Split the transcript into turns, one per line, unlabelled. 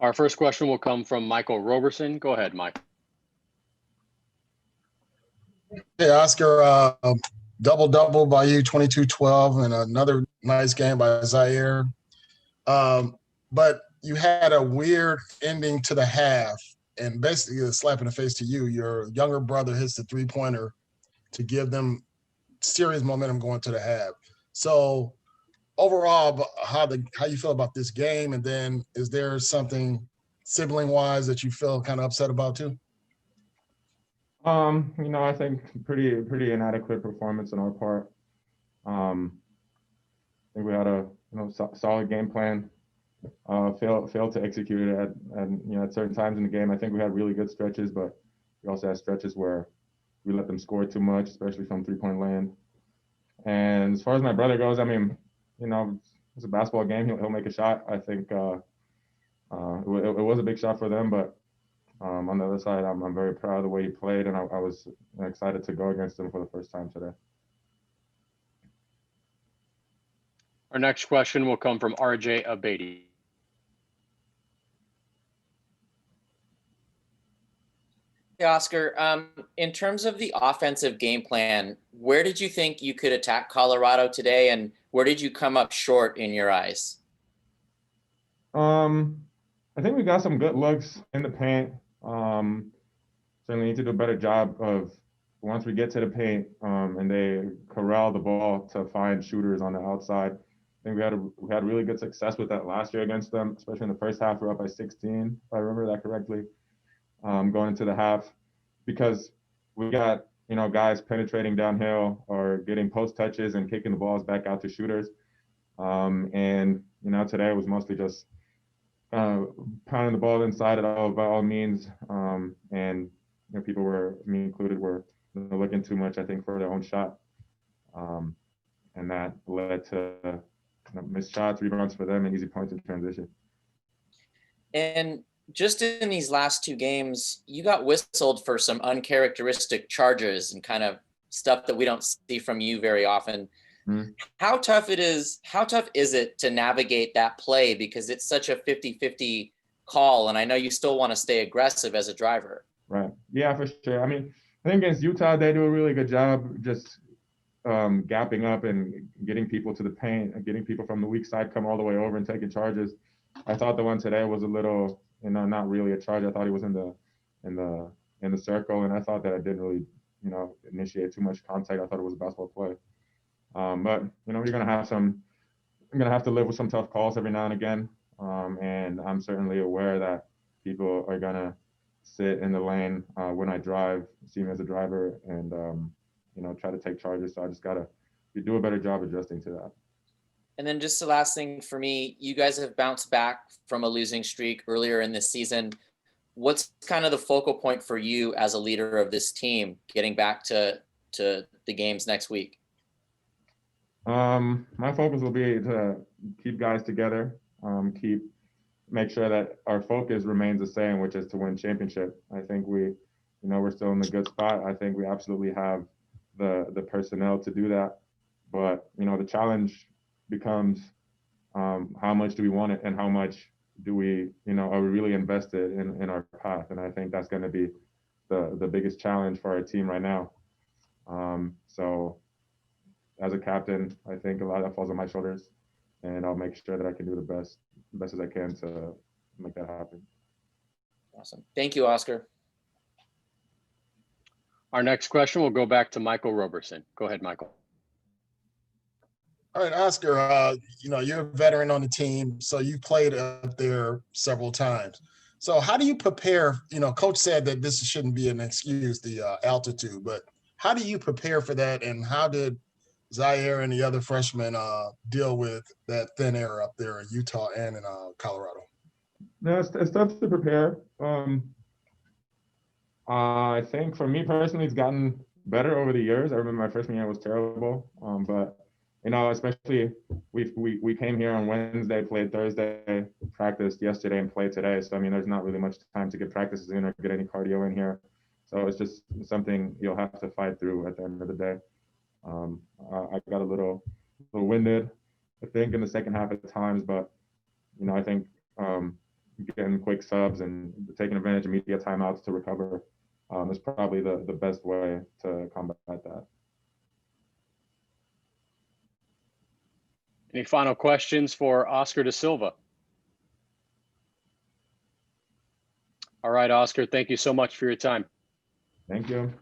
Our first question will come from Michael Roberson. Go ahead, Mike.
Hey, Oscar, double-double by you, 22-12, and another nice game by Zaire. But you had a weird ending to the half, and basically a slap in the face to you. Your younger brother hits the three-pointer to give them serious momentum going to the half. So overall, how you feel about this game, and then is there something sibling-wise that you feel kind of upset about too?
I think pretty inadequate performance on our part. I think we had a solid game plan. Failed to execute it at certain times in the game. I think we had really good stretches, but we also had stretches where we let them score too much, especially from three-point land. And as far as my brother goes, I mean, it's a basketball game. He'll make a shot. I think it was a big shot for them, but on the other side, I'm very proud of the way he played, and I was excited to go against him for the first time today.
Our next question will come from RJ Abedi.
Hey, Oscar, in terms of the offensive game plan, where did you think you could attack Colorado today, and where did you come up short in your eyes?
I think we got some good looks in the paint. Certainly need to do a better job of once we get to the paint and they corral the ball to find shooters on the outside. I think we had really good success with that last year against them, especially in the first half. We were up by 16, if I remember that correctly, going into the half, because we got guys penetrating downhill or getting post touches and kicking the balls back out to shooters. And today it was mostly just pounding the ball inside by all means, and people me included, were looking too much, I think, for their own shot, and that led to missed shots, rebounds for them, and easy points in transition.
And just in these last two games, you got whistled for some uncharacteristic charges and kind of stuff that we don't see from you very often. Mm-hmm. How tough is it to navigate that play, because it's such a 50-50 call, and I know you still want to stay aggressive as a driver.
Right. Yeah, for sure. I mean, I think against Utah, they do a really good job just gapping up and getting people to the paint and getting people from the weak side come all the way over and taking charges. I thought the one today was a little, not really a charge. I thought he was in the circle, and I thought that it didn't really, initiate too much contact. I thought it was a basketball play. But you're gonna have to live with some tough calls every now and again, and I'm certainly aware that people are gonna sit in the lane when I drive, see me as a driver, and try to take charges. So I just gotta do a better job adjusting to that.
And then just the last thing for me, you guys have bounced back from a losing streak earlier in this season. What's kind of the focal point for you as a leader of this team, getting back to the games next week?
My focus will be to keep guys together, make sure that our focus remains the same, which is to win championship. I think we're still in a good spot. I think we absolutely have the personnel to do that. But, the challenge becomes how much do we want it, and how much do we, are we really invested in our path? And I think that's going to be the biggest challenge for our team right now. So as a captain, I think a lot of that falls on my shoulders, and I'll make sure that I can do the best as I can to make that happen.
Awesome. Thank you, Oscar.
Our next question will go back to Michael Roberson. Go ahead, Michael.
All right, Oscar, you're a veteran on the team, so you played up there several times. So how do you prepare? Coach said that this shouldn't be an excuse, the altitude, but how do you prepare for that, and how did Zaire and the other freshmen deal with that thin air up there in Utah and in Colorado?
No, it's tough to prepare. I think for me personally, it's gotten better over the years. I remember my freshman year was terrible, but especially we came here on Wednesday, played Thursday, practiced yesterday, and played today. So there's not really much time to get practices in or get any cardio in here. So it's just something you'll have to fight through at the end of the day. I got a little winded, I think, in the second half at times, but I think getting quick subs and taking advantage of media timeouts to recover is probably the best way to combat that.
Any final questions for Oscar da Silva? All right, Oscar, thank you so much for your time.
Thank you.